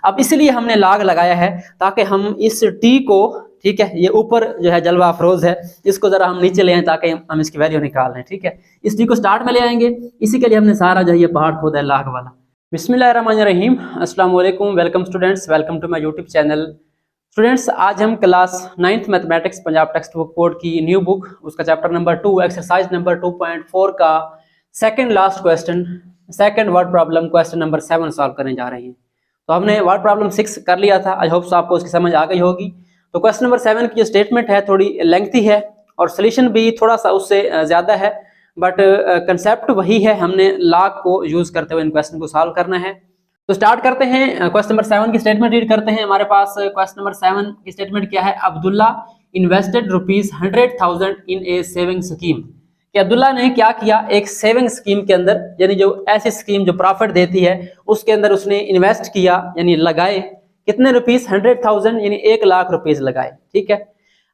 अब इसलिए हमने लाग लगाया है ताकि हम इस टी को, ठीक है, ये ऊपर जो है जलवा अफरोज है, इसको जरा हम नीचे ले आए ताकि हम इसकी वैल्यू निकाल लें। ठीक है, इस टी को स्टार्ट में ले आएंगे, इसी के लिए हमने सारा जो है ये पहाड़ खोदा है लाग वाला। बिस्मिल्लाहिर्रहमानिर्रहीम, अस्सलाम वालेकुम, welcome students, welcome to my YouTube channel. Students, आज हम class 9th mathematics Punjab text book board की न्यू बुक, उसका चैप्टर नंबर 2 एक्सरसाइज नंबर 2.4 का second last question, second word problem question number 7 solve करने जा रहे हैं। तो हमने वर्ड प्रॉब्लम 6 कर लिया था, आई होप आपको उसकी समझ आ गई होगी। तो क्वेश्चन नंबर 7 की जो स्टेटमेंट है थोड़ी लेंथी है और सोल्यूशन भी थोड़ा सा उससे ज़्यादा है, बट कंसेप्ट वही है, हमने लॉग को यूज़ करते हुए इन क्वेश्चन को सॉल्व करना है। तो स्टार्ट करते हैं, क्वेश्चन नंबर 7 की स्टेटमेंट रीड करते हैं। हमारे पास क्वेश्चन नंबर 7 की स्टेटमेंट क्या है? अब्दुल्ला इन्वेस्टेड ₹100,000 इन ए सेविंग स्कीम। कि अब्दुल्ला ने क्या किया? एक सेविंग स्कीम के अंदर, यानी जो ऐसी स्कीम जो प्रॉफिट देती है उसके अंदर उसने इन्वेस्ट किया, यानी लगाए। कितने रुपीस? 100,000, यानी 1,00,000 रुपीस लगाए। ठीक है,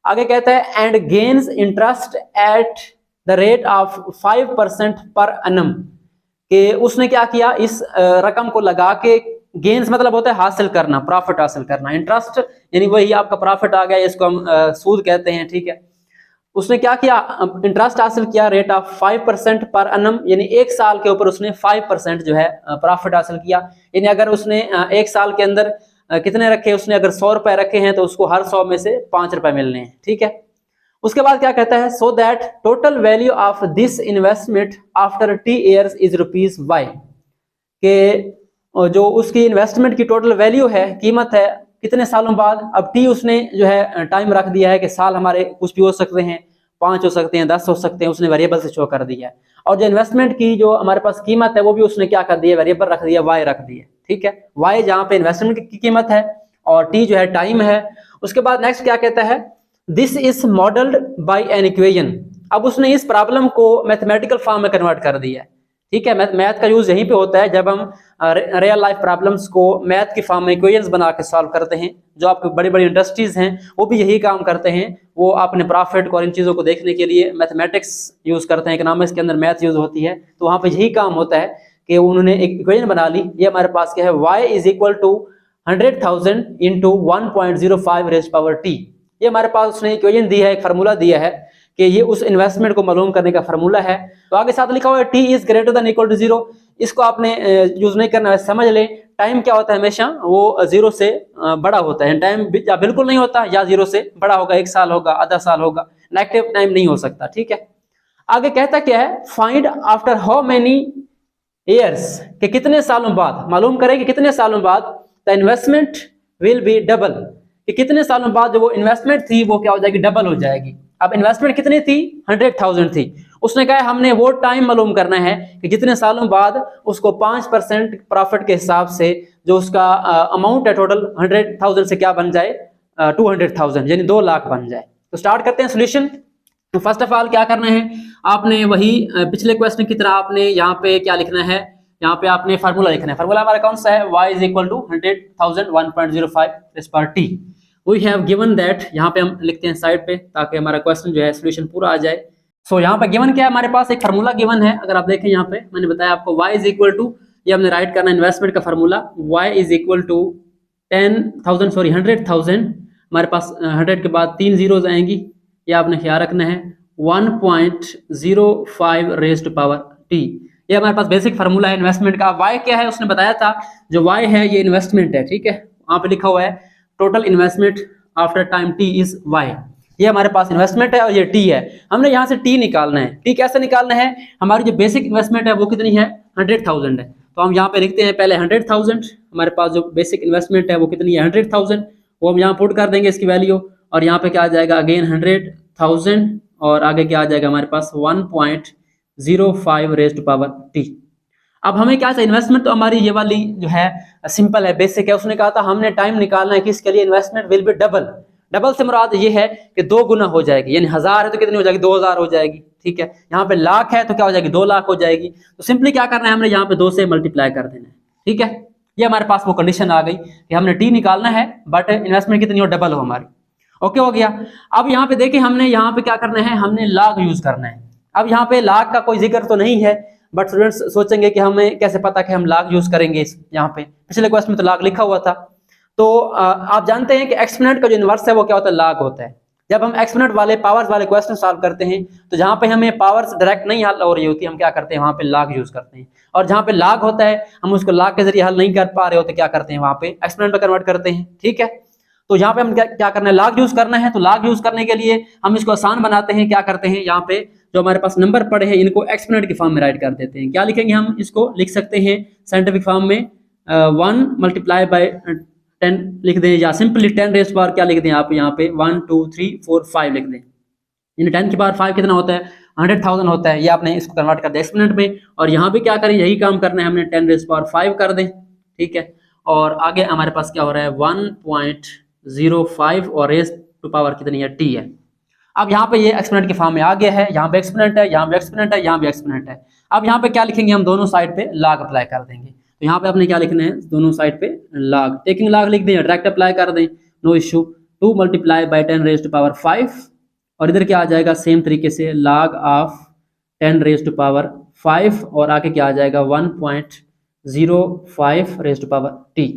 आगे कहता है and gains interest at the rate of 5% per annum. कि उसने क्या किया? इस रकम को लगा के, गेन्स मतलब होता है हासिल करना, प्रॉफिट हासिल करना, इंटरेस्ट यानी वही आपका प्रॉफिट आ गया, इसको हम सूद कहते हैं। ठीक है, उसने क्या किया? इंटरेस्ट हासिल किया रेट ऑफ 5% पर एनम, यानी एक साल के ऊपर उसने 5% जो है प्रॉफिट हासिल किया। यानी अगर उसने एक साल के अंदर कितने रखे? उसने अगर 100 रुपए रखे हैं तो उसको हर 100 में से 5 रुपए मिलने हैं। ठीक है, उसके बाद क्या कहता है? So that total value of this investment after 2 years is ₹Y। के जो उसकी इन्वेस्टमेंट की टोटल वैल्यू है, कीमत है, कितने सालों बाद। अब टी उसने जो है टाइम रख दिया है कि साल हमारे कुछ भी हो सकते हैं, 5 हो सकते हैं, 10 हो सकते हैं, उसने वेरिएबल से शो कर दिया है। और जो इन्वेस्टमेंट की जो हमारे पास कीमत है वो भी उसने क्या कर दिया? वेरिएबल रख दिया, Y रख दिया। ठीक है, Y जहाँ पे इन्वेस्टमेंट की कीमत है और टी जो है टाइम है। उसके बाद नेक्स्ट क्या कहता है? This is modelled by an equation. अब उसने इस प्रॉब्लम को मैथमेटिकल फॉर्म में कन्वर्ट कर दिया है। ठीक है, मैथ का यूज यहीं पे होता है जब हम रियल लाइफ प्रॉब्लम्स को मैथ के फॉर्म में इक्वेशंस बना के सॉल्व करते हैं। जो आपके बड़ी बड़ी इंडस्ट्रीज हैं वो भी यही काम करते हैं, वो अपने प्रॉफिट और इन चीज़ों को देखने के लिए मैथमेटिक्स यूज करते हैं। इकोनॉमिक्स के अंदर मैथ यूज होती है, तो वहाँ पे यही काम होता है कि उन्होंने एक इक्वेशन बना ली। ये हमारे पास क्या है? y is equal to 100,000 into 1.05 raise power t। ये हमारे पास उसने इक्वेशन दी है, एक फार्मूला दिया है कि ये उस इन्वेस्टमेंट को मालूम करने का फार्मूला है। तो आगे साथ लिखा हुआ है t is greater than equal to 0। इसको आपने यूज नहीं करना है, समझ ले। टाइम क्या होता है? हमेशा वो 0 से बड़ा होता है। टाइम या बिल्कुल नहीं होता या 0 से बड़ा होगा, 1 साल होगा, आधा साल होगा, नेगेटिव टाइम नहीं हो सकता। ठीक है, आगे कहता क्या है? Find after how many years, कि कितने सालों बाद, मालूम करें कि कितने सालों बाद the investment will be double. कि कितने सालों बाद जो वो इन्वेस्टमेंट थी वो क्या हो जाएगी? डबल हो जाएगी। अब इन्वेस्टमेंट कितनी थी? 100,000 थी। उसने कहा हमने वो टाइम मालूम करना है कि जितने सालों बाद उसको 5% प्रॉफिट के हिसाब से जो उसका अमाउंट है टोटल 100,000 से क्या बन जाए? 200,000, यानी 2,00,000 बन जाए। तो स्टार्ट करते हैं सोल्यूशन। तो फर्स्ट ऑफ ऑल क्या करना है? आपने वही पिछले क्वेश्चन की तरह आपने यहाँ पे क्या लिखना है? यहाँ पे आपने फार्मूला लिखना है। फार्मूला हमारा कौन सा है? y is equal to 100,000 1.05 raise power t। We have given that, यहाँ पे हम लिखते हैं साइड पे ताकि हमारा क्वेश्चन जो है सोल्यूशन पूरा आ जाए। सो यहाँ पे गिवन क्या है? हमारे पास एक फार्मूला गिवन है। अगर आप देखें यहाँ पे मैंने बताया आपको y इज इक्वल टू, ये हमने राइट करना इन्वेस्टमेंट का formula, y is equal to 100,000। हमारे पास 100 के बाद 3 जीरोज आएंगी, ये आपने ख्याल रखना है। 1.05 रेज़ टू पावर t, ये हमारे पास बेसिक फार्मूला है इन्वेस्टमेंट का। y क्या है? उसने बताया था जो y है ये इन्वेस्टमेंट है। ठीक है, वहाँ पे लिखा हुआ है total investment after time t is y। ये हमारे पास इन्वेस्टमेंट है और ये t है। हमने यहाँ से t निकालना है। t कैसे निकालना है? हमारी जो बेसिक इन्वेस्टमेंट है वो कितनी है? 100,000 है। तो हम यहाँ पे लिखते हैं पहले 100,000। हमारे पास जो बेसिक इन्वेस्टमेंट है वो कितनी है? 100,000। वो हम यहाँ पुट कर देंगे इसकी वैल्यू, और यहाँ पे क्या आ जाएगा? अगेन 100,000 और आगे क्या आ जाएगा हमारे पास? 1.05 रेज़ टू पावर t। अब हमें क्या चाहिए? इन्वेस्टमेंट तो हमारी ये वाली जो है सिंपल है, बेसिक है। उसने कहा था हमने टाइम निकालना है किसके लिए? Investment will be double. Double से मुराद ये है कि 2 गुना हो जाएगी, यानी 1000 है तो कितनी हो जाएगी? 2000 हो जाएगी। ठीक है, यहाँ पे लाख है तो क्या हो जाएगी? 2,00,000 हो जाएगी। तो सिंपली क्या करना है? हमने यहाँ पे 2 से मल्टीप्लाई कर देना है। ठीक है, ये हमारे पास वो कंडीशन आ गई कि हमने टी निकालना है बट इन्वेस्टमेंट कितनी हो? डबल हो हमारी। ओके, हो गया। अब यहाँ पे देखिए हमने यहाँ पे क्या करना है? हमने लॉग यूज करना है। अब यहाँ पे लॉग का कोई जिक्र तो नहीं है, बट स्टूडेंट्स सोचेंगे कि हमें कैसे पता कि हम लॉग यूज करेंगे। यहाँ पे पिछले क्वेश्चन में तो लॉग लिखा हुआ था, तो आप जानते हैं कि एक्सपोनेंट का जो इनवर्स है वो क्या होता है, log होता है। जब हम एक्सपोनेंट वाले पावर्स वाले क्वेश्चन सॉल्व करते हैं तो जहां पे हमें पावर्स डायरेक्ट नहीं हल हो रही होती, हम क्या करते हैं वहां पे log यूज करते हैं, और जहां पे log होता है हम उसको log के जरिए हल नहीं कर पा रहे होते, क्या करते हैं वहां पे एक्सपोनेंट में कन्वर्ट करते हैं। ठीक है, तो यहाँ पे हम क्या करना है, log यूज करना है। तो log यूज करने के लिए हम इसको आसान बनाते हैं, क्या करते हैं यहाँ पे जो हमारे पास नंबर पड़े हैं इनको एक्सपोनेंट की फॉर्म में राइट कर देते हैं। क्या लिखेंगे हम, इसको लिख सकते हैं साइंटिफिक फॉर्म में 1 मल्टीप्लाई बाय 10 लिख दें, या सिंपली 10 रेज़ पावर क्या लिख दें आप यहाँ पे 1 2 3 4 5 लिख दें। इन 10 की पावर 5 कितना होता है, 100,000 होता है। ये आपने इसको कन्वर्ट कर दिया एक्सपोनेंट में, और यहाँ भी क्या करें, यही काम करना है हमने, 10 रेज़ पावर 5 कर दें। ठीक है, और आगे हमारे पास क्या हो रहा है 1.05 और रेज़ टू पावर कितनी है, t है। अब यहाँ पे ये एक्सपोनेंट की फॉर्म में आ गया है, यहाँ पे एक्सपोनेंट है, यहाँ पे एक्सपोनेंट है, यहाँ पे एक्सपोनेंट है। अब यहाँ पे क्या लिखेंगे हम, दोनों साइड पे log अप्लाई कर देंगे। तो यहाँ पे आपने क्या लिखना है, दोनों साइड पे log, टेकिंग log लिख दें, डायरेक्ट अप्लाई कर दें, no issue. 2 multiply by 10 raise to power 5, और इधर क्या आ जाएगा सेम तरीके से log of 10 raise to power 5, और आगे क्या आ जाएगा 1.05 रेज़ टू पावर t।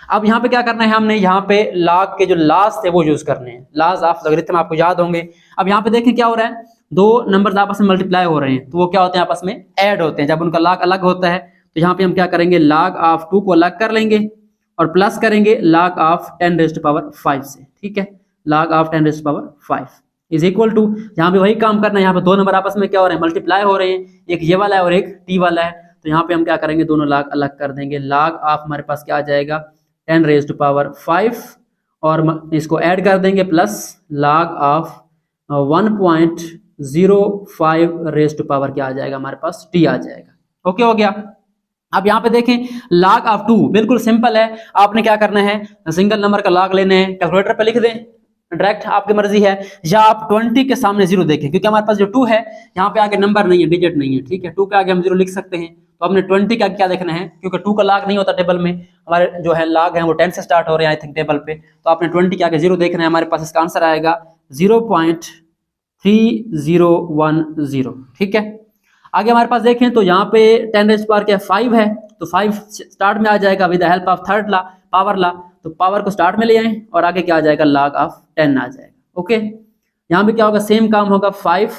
अब यहाँ पे क्या करना है, हमने यहाँ पे log के जो लॉज थे वो यूज करने हैं, लॉज ऑफ लॉगरिथम आपको याद होंगे। अब यहाँ पे देखें क्या हो रहा है, दो नंबर्स आपस में मल्टीप्लाई हो रहे हैं तो वो क्या होते हैं, आपस में ऐड होते हैं। जब उनका log अलग होता है तो यहाँ पे हम क्या करेंगे, log ऑफ 2 को अलग कर लेंगे और प्लस करेंगे log of 10 raise to power 5 से। ठीक है, log of 10 raise to power 5 is equal to, यहाँ पे वही काम करना है। यहाँ पे दो नंबर आपस में क्या हो रहे हैं, मल्टीप्लाई हो रहे हैं, एक ये वाला है और एक t वाला है। तो यहाँ पे हम क्या करेंगे, दोनों log अलग कर देंगे। log ऑफ हमारे पास क्या आ जाएगा 10 रेज़ टू पावर 5, और इसको ऐड कर देंगे plus log of 1.05 raise to power क्या आ जाएगा, हमारे पास t आ जाएगा। ओके हो गया। अब यहाँ पे देखें log ऑफ 2 बिल्कुल सिंपल है, आपने क्या करना है, सिंगल नंबर का log लेने हैं, कैलकुलेटर पे लिख दें, डायरेक्ट आपकी मर्जी है, या आप 20 के सामने 0 देखें, क्योंकि हमारे पास जो 2 है यहाँ पे आगे नंबर नहीं है, डिजिट नहीं है। ठीक है, 2 के आगे हम 0 लिख सकते हैं, तो हमने 20 का क्या देखना है, क्योंकि 2 का log नहीं होता टेबल में, हमारे जो है log है वो 10 से स्टार्ट हो रहे हैं आई थिंक टेबल पे, तो आपने 20 के आगे 0 देखना है। हमारे पास इसका आंसर आएगा 0.3010। ठीक है, आगे हमारे पास देखें तो यहाँ पे 10 रेज़ पावर क्या 5 है, तो 5 स्टार्ट में आ जाएगा with the help of third law, power law. तो पावर को स्टार्ट में ले आए और आगे क्या आ जाएगा, log ऑफ 10 आ जाएगा। ओके, यहाँ पे क्या होगा, सेम काम होगा, 5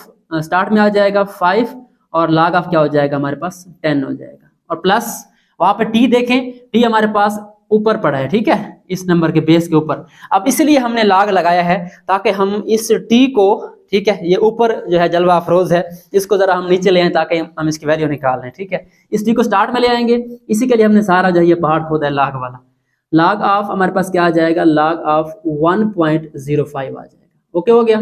स्टार्ट में आ जाएगा 5, और log ऑफ क्या हो जाएगा, हमारे पास 10 हो जाएगा, और प्लस वहाँ पे t देखें, t हमारे पास ऊपर पड़ा है। ठीक है, इस नंबर के बेस के ऊपर। अब इसलिए हमने log लगाया है ताकि हम इस t को, ठीक है, ये ऊपर जो है जलवा अफरोज है, इसको जरा हम नीचे ले आए ताकि हम इसकी वैल्यू निकाल लें। ठीक है, इस t को स्टार्ट में ले आएंगे, इसी के लिए हमने सारा जो है ये पहाड़ खोदा है log वाला। log ऑफ हमारे पास क्या आ जाएगा, log ऑफ 1.05 आ जाएगा। ओके हो गया।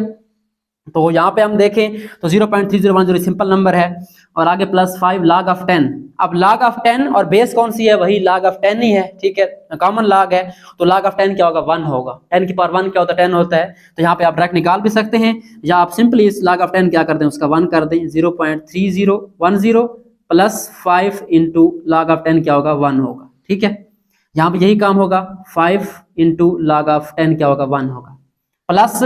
तो यहाँ पे हम देखें तो 0.3010 सिंपल नंबर है, और आगे प्लस 5 log ऑफ 10। अब log ऑफ 10 और बेस कौन सी है, वही log ऑफ 10 ही है। ठीक है, कॉमन log है, तो log ऑफ 10 क्या होगा, 1 होगा। 10 की पावर 1 क्या होता है, 10 होता है। तो यहाँ पे आप डायरेक्ट निकाल भी सकते हैं, या आप सिंपली इस log ऑफ 10 क्या कर दें, उसका 1 कर दें। 0.3010 प्लस 5 इंटू log ऑफ 10 क्या होगा, 1 होगा। ठीक है, यहाँ पे यही काम होगा, 5 इंटू log ऑफ 10 क्या होगा, 1 होगा, प्लस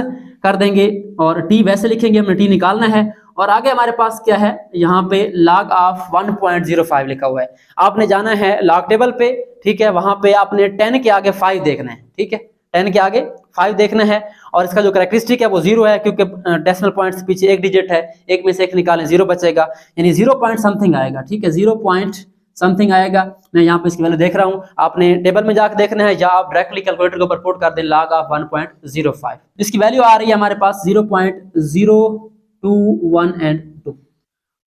कर देंगे, और t वैसे लिखेंगे, हमने t निकालना है। और आगे हमारे पास क्या है, यहाँ पे log ऑफ 1.05 लिखा हुआ है। आपने जाना है log टेबल पे, ठीक है, वहां पे आपने 10 के आगे 5 देखना है। ठीक है, 10 के आगे 5 देखना है, और इसका जो कैरेक्टरिस्टिक है वो 0 है, क्योंकि डेसिमल पॉइंट से पीछे एक डिजिट है, एक में से एक निकालें 0 बचेगा, यानी 0 पॉइंट समथिंग आएगा। ठीक है, 0 पॉइंट समथिंग आएगा। मैं यहाँ पे इसकी वैल्यू देख रहा हूँ, आपने टेबल में जाकर देखना है, या आप डायरेक्टली कैलकुलेटर के ऊपर पुट कर दें log ऑफ 1.05। इसकी वैल्यू आ रही है हमारे पास 0.021 एंड 2।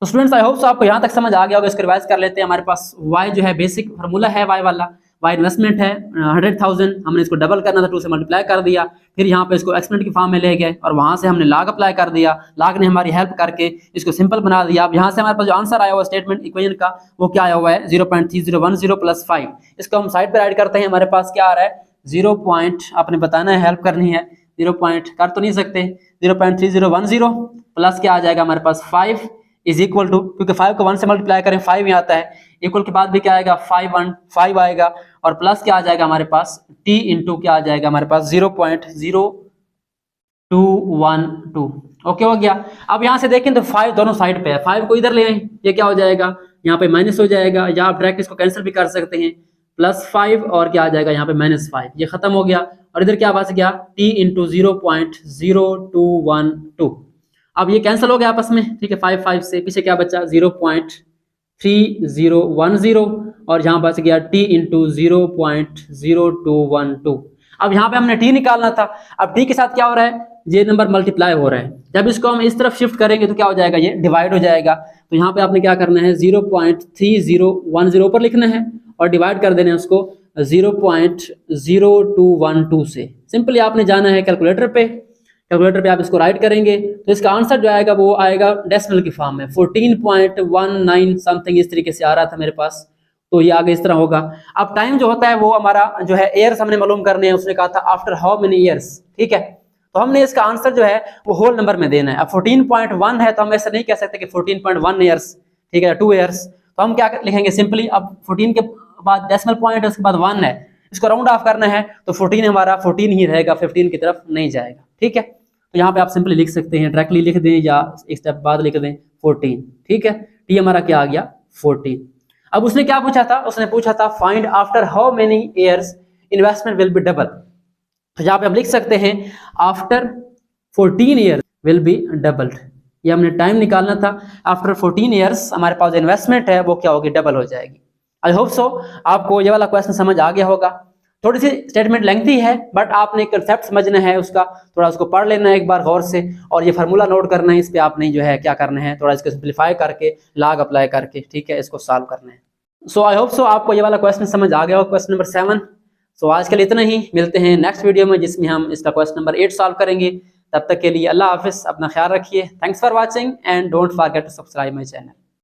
तो स्टूडेंट्स आई होप सो आपको यहाँ तक समझ आ गया होगा। इसको रिवाइज कर लेते हैं। हमारे पास y जो है बेसिक फार्मूला है, y वाला, y इन्वेस्टमेंट है 100,000, हमने इसको डबल करना था, 2 से मल्टीप्लाई कर दिया, फिर यहाँ पे इसको एक्सपोनेंट की फॉर्म में ले गए, और वहां से हमने log अप्लाई कर दिया, log ने हमारी हेल्प करके इसको सिंपल बना दिया। अब यहाँ से हमारे पास जो आंसर आया हुआ स्टेटमेंट इक्वेशन का, वो क्या आया हुआ है, 0.3010 प्लस 5। इसको हम साइड पर ऐड करते हैं, हमारे पास क्या आ रहा है, 0 पॉइंट, आपने बताना है, हेल्प करनी है, 0 पॉइंट कर तो नहीं सकते, 0.3010 प्लस क्या आ जाएगा हमारे पास 5 इज इक्वल टू, क्योंकि 5 को 1 से मल्टीप्लाई करें 5 यहाँ आता है, इक्वल के बाद भी क्या आएगा 5 आएगा, और प्लस क्या आ जाएगा हमारे पास t इंटू क्या आ जाएगा हमारे पास 0.0212। ओके हो गया। अब यहाँ से देखें तो 5 दोनों साइड पे है, 5 को इधर ले आए, ये क्या हो जाएगा, यहाँ पे माइनस हो जाएगा, या आप डायरेक्ट इसको कैंसिल भी कर सकते हैं। +5 और क्या आ जाएगा यहाँ पे -5, ये खत्म हो गया। और इधर क्या बच गया, t इंटू 0.0212। अब ये कैंसिल हो गया आपस में, ठीक है, 5 से पीछे क्या बचा 0.3010 और यहाँ बच गया t इंटू 0.0212। अब यहाँ पे हमने t निकालना था। अब t के साथ क्या हो रहा है, ये नंबर मल्टीप्लाई हो रहा है। जब इसको हम इस तरफ शिफ्ट करेंगे तो क्या हो जाएगा, ये डिवाइड हो जाएगा। तो यहाँ पे आपने क्या करना है, 0.3010 ऊपर लिखना है और डिवाइड कर देना है उसको 0.0212 से। सिंपली आपने जाना है कैलकुलेटर पे आप इसको राइट करेंगे तो इसका आंसर जो आएगा वो आएगा डेसिमल की फॉर्म में 14.19 समथिंग, इस तरीके से आ रहा था मेरे पास। तो ये आगे इस तरह होगा। अब टाइम जो होता है वो हमारा जो है ईयर्स हमने मालूम करने हैं, उसने कहा था आफ्टर हाउ मेनी ईयर्स, ठीक है। तो हमने इसका आंसर जो है वो होल नंबर में देना है। अब 14.1 है तो हम ऐसा नहीं कह सकते कि 14.1 ईयर्स, ठीक है, 2 ईयर्स। तो हम क्या लिखेंगे, सिंपली अब 14 के बाद डेसिमल पॉइंट है, उसके बाद 1 है, इसको राउंड ऑफ करना है तो 14 हमारा 14 ही रहेगा, 15 की तरफ नहीं जाएगा, ठीक है। तो यहाँ पे आप सिंपली लिख सकते हैं, डायरेक्टली लिख दें या एक स्टेप बाद लिख दें 14, ठीक है। टी हमारा क्या आ गया 14। अब उसने क्या पूछा था, उसने पूछा था find after how many years investment will be double. तो यहाँ पे हम लिख सकते हैं after 14 years will be doubled. ये हमने टाइम निकालना था। आफ्टर 14 ईयर्स हमारे पास इन्वेस्टमेंट है वो क्या होगी, डबल हो जाएगी। आई होप सो आपको ये वाला क्वेश्चन समझ आ गया होगा। थोड़ी सी स्टेटमेंट लेंथी है बट आपने कंसेप्ट समझना है उसका, थोड़ा उसको पढ़ लेना है एक बार गौर से और ये फार्मूला नोट करना है। इस पे आपने जो है क्या करना है, थोड़ा इसको सिंप्लीफाई करके लॉग अप्लाई करके, ठीक है, इसको सॉल्व करना है। सो आई होप सो आपको ये वाला क्वेश्चन समझ आ गया हो, क्वेश्चन नंबर 7। सो आज के लिए इतना ही, मिलते हैं नेक्स्ट वीडियो में जिसमें हम इसका क्वेश्चन नंबर 8 सॉल्व करेंगे। तब तक के लिए अल्लाह हाफिज़, अपना ख्याल रखिए। Thanks for watching and don't forget to subscribe my channel.